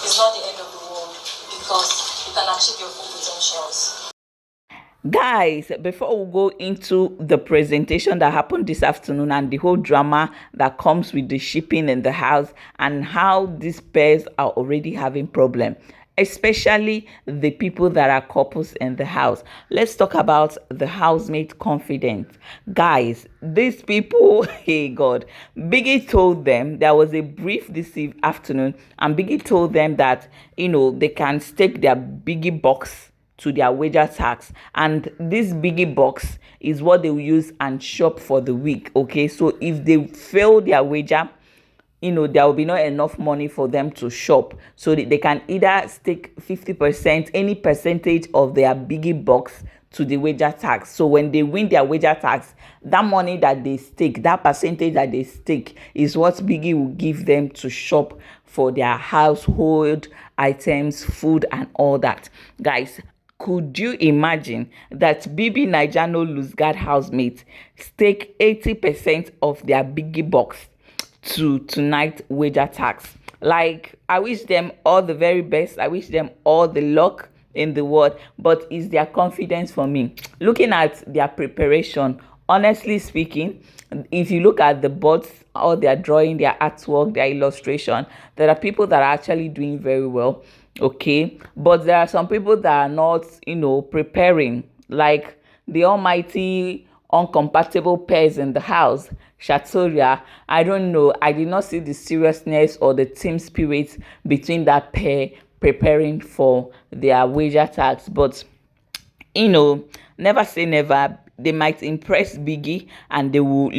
it's not the end of the world because you can achieve your full potentials. Guys, before we go into the presentation that happened this afternoon and the whole drama that comes with the shipping in the house and how these pairs are already having problem, especially the people that are couples in the house, let's talk about the housemate confidence. Guys, these people, hey God, Biggie told them, there was a brief this afternoon, and Biggie told them that, they can stake their Biggie box to their wager tax, and this Biggie box is what they will use and shop for the week. Okay, so if they fail their wager, there will be not enough money for them to shop, so they can either stake 50%, any percentage of their Biggie box to the wager tax. So when they win their wager tax, that money that they stake, that percentage that they stake, is what Biggie will give them to shop for their household items, food and all that. Guys, could you imagine that BB Naija no lose guard housemates stake 80% of their Biggie box to tonight wager tax? Like, I wish them all the very best. I wish them all the luck in the world, but is their confidence for me? Looking at their preparation, honestly speaking, if you look at the boards, all their drawing, their artwork, their illustration, there are people that are actually doing very well. Okay, but there are some people that are not, preparing, like the almighty uncompatible pairs in the house, Shatoria. I don't know, I did not see the seriousness or the team spirit between that pair preparing for their wager tax. But never say never. They might impress Biggie and they will,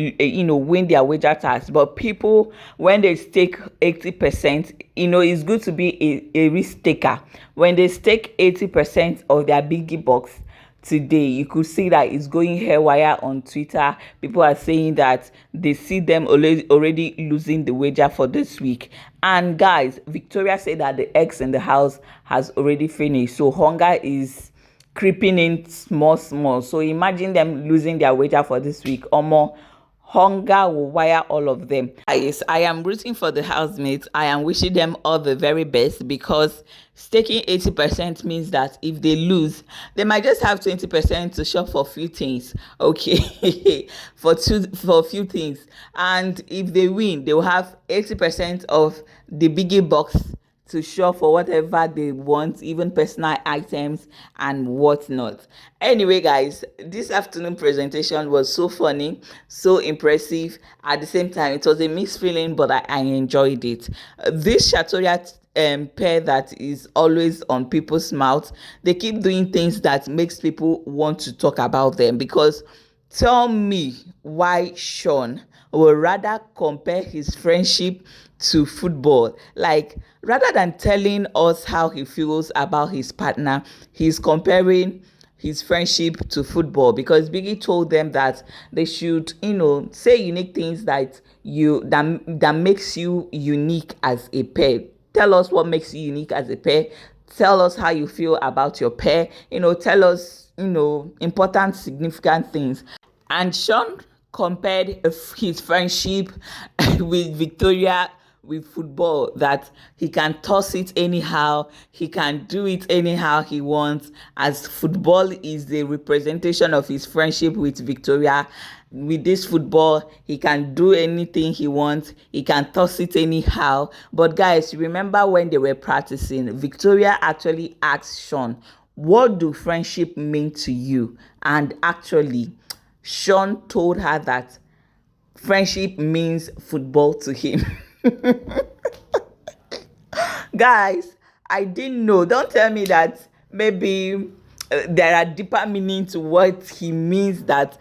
win their wager tax. But people, when they stake 80%, it's good to be a risk taker. When they stake 80% of their Biggie box today, you could see that it's going haywire on Twitter. People are saying that they see them already losing the wager for this week. And guys, Victoria said that the eggs in the house has already finished. So hunger is creeping in small. So imagine them losing their wager for this week. Or more, hunger will wire all of them. Guys, I am rooting for the housemates. I am wishing them all the very best, because staking 80% means that if they lose, they might just have 20% to shop for a few things. Okay, for a few things. And if they win, they will have 80% of the Biggie box to shop for whatever they want, even personal items and whatnot. Anyway, guys, this afternoon presentation was so funny, so impressive. At the same time, it was a mixed feeling, but I enjoyed it. This Shatoria pair that is always on people's mouths, they keep doing things that makes people want to talk about them. Because tell me why SHUAN would rather compare his friendship to football. Like, rather than telling us how he feels about his partner, he's comparing his friendship to football. Because Biggie told them that they should, say unique things that makes you unique as a pair. Tell us what makes you unique as a pair. Tell us how you feel about your pair. Tell us, important, significant things. And SHUAN compared his friendship with Victoria with football, that he can toss it anyhow, he can do it anyhow he wants, as football is the representation of his friendship with Victoria. With this football, he can do anything he wants, he can toss it anyhow. But guys, remember when they were practicing, Victoria actually asked SHUAN, what do friendship mean to you? And actually, SHUAN told her that friendship means football to him. Guys, I didn't know. Don't tell me that maybe there are deeper meaning to what he means, that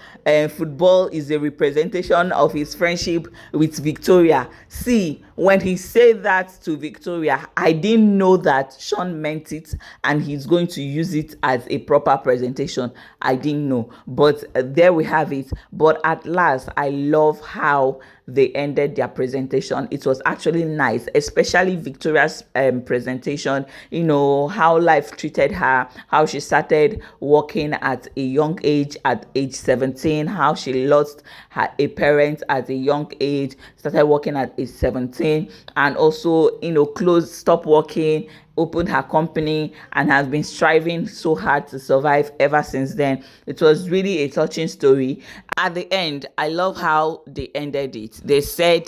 football is a representation of his friendship with Victoria. See, when he said that to Victoria, I didn't know that SHUAN meant it and he's going to use it as a proper presentation. I didn't know. But there we have it. But at last, I love how they ended their presentation. It was actually nice, especially Victoria's presentation. How life treated her, how she started working at a young age, at age 17, how she lost a parent at a young age, started working at age 17, dating, and also, stopped working, opened her company, and has been striving so hard to survive ever since then. It was really a touching story. At the end, I love how they ended it. They said,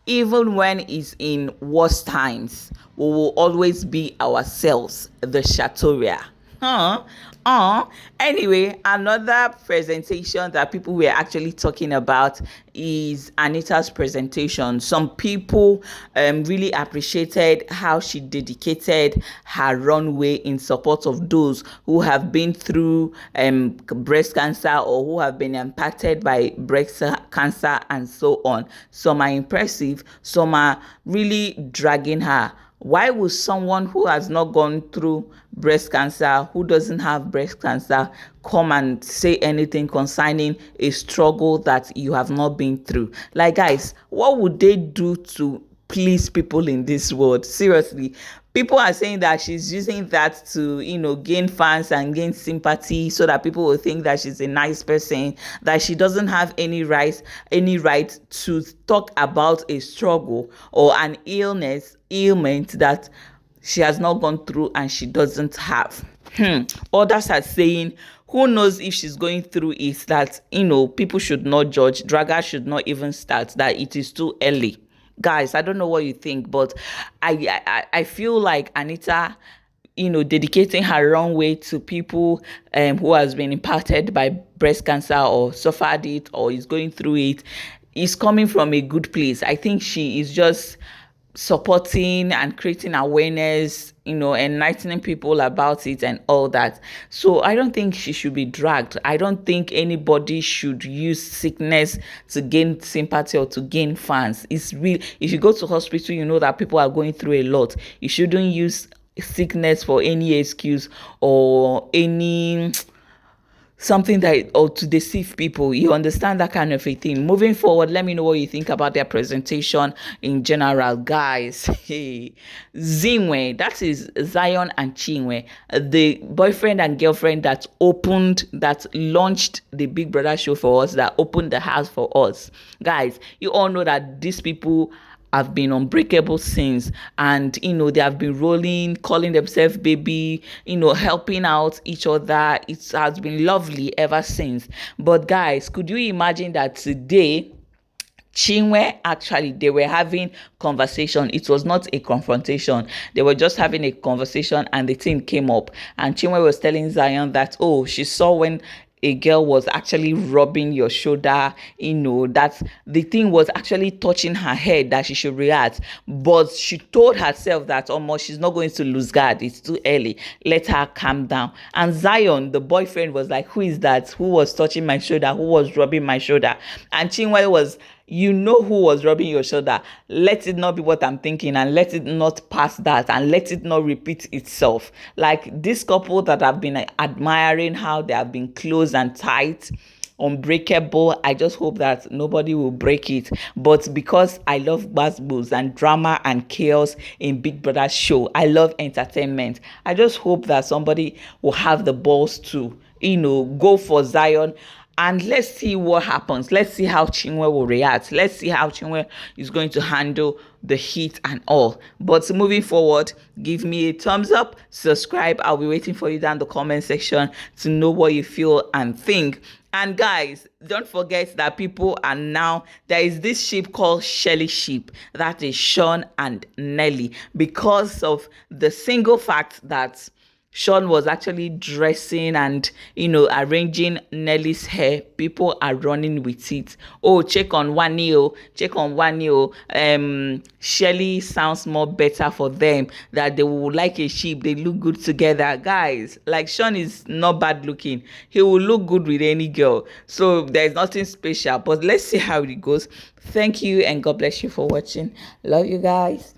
even when it's in worse times, we will always be ourselves, the Chateauria. Huh? Anyway, another presentation that people were actually talking about is Anita's presentation. Some people really appreciated how she dedicated her runway in support of those who have been through breast cancer or who have been impacted by breast cancer and so on. Some are impressive, some are really dragging her. Why would someone who has not gone through breast cancer, who doesn't have breast cancer, come and say anything concerning a struggle that you have not been through? Like, guys, what would they do to please people in this world? Seriously, people are saying that she's using that to, gain fans and gain sympathy so that people will think that she's a nice person, that she doesn't have any right to talk about a struggle or an ailment that she has not gone through and she doesn't have. Others are saying, who knows if she's going through it, that, people should not judge, dragger should not even start, that it is too early. Guys, I don't know what you think, but I feel like Anita, dedicating her runway to people who has been impacted by breast cancer or suffered it or is going through it, is coming from a good place. I think she is just supporting and creating awareness, enlightening people about it and all that. So I don't think she should be dragged. I don't think anybody should use sickness to gain sympathy or to gain fans. It's real. If you go to hospital, you know that people are going through a lot. You shouldn't use sickness for any excuse or any something that, or to deceive people. You understand that kind of a thing. Moving forward, let me know what you think about their presentation in general, guys. Hey, ZINWE, that is Zion and Chinwe, the boyfriend and girlfriend that launched the Big Brother show for us, that opened the house for us. Guys, you all know that these people have been unbreakable since, and they have been rolling, calling themselves baby, helping out each other. It has been lovely ever since. But guys, could you imagine that today Chinwe, actually, they were having conversation. It was not a confrontation. They were just having a conversation and the thing came up. And Chinwe was telling Zion that, oh, she saw when a girl was actually rubbing your shoulder, that the thing was actually touching her head, that she should react. But she told herself that almost she's not going to lose guard. It's too early. Let her calm down. And Zion, the boyfriend, was like, who is that? Who was touching my shoulder? Who was rubbing my shoulder? And Chinwe was, you know who was rubbing your shoulder. Let it not be what I'm thinking, and let it not pass that, and let it not repeat itself. Like this couple that I've been admiring how they have been close and tight, unbreakable. I just hope that nobody will break it. But because I love buzzwords and drama and chaos in Big Brother show, I love entertainment. I just hope that somebody will have the balls to, go for Zion. And let's see what happens. Let's see how Chinwe will react. Let's see how Chinwe is going to handle the heat and all. But moving forward, give me a thumbs up, subscribe. I'll be waiting for you down the comment section to know what you feel and think. And guys, don't forget that there is this ship called Shelly ship. That is SHUAN and Nelly. Because of the single fact that SHUAN was actually dressing and, arranging Nelly's hair, people are running with it. Oh, check on Wanio. Shelly sounds more better for them, that they will like a sheep. They look good together. Guys, like SHUAN is not bad looking. He will look good with any girl. So there's nothing special, but let's see how it goes. Thank you and God bless you for watching. Love you guys.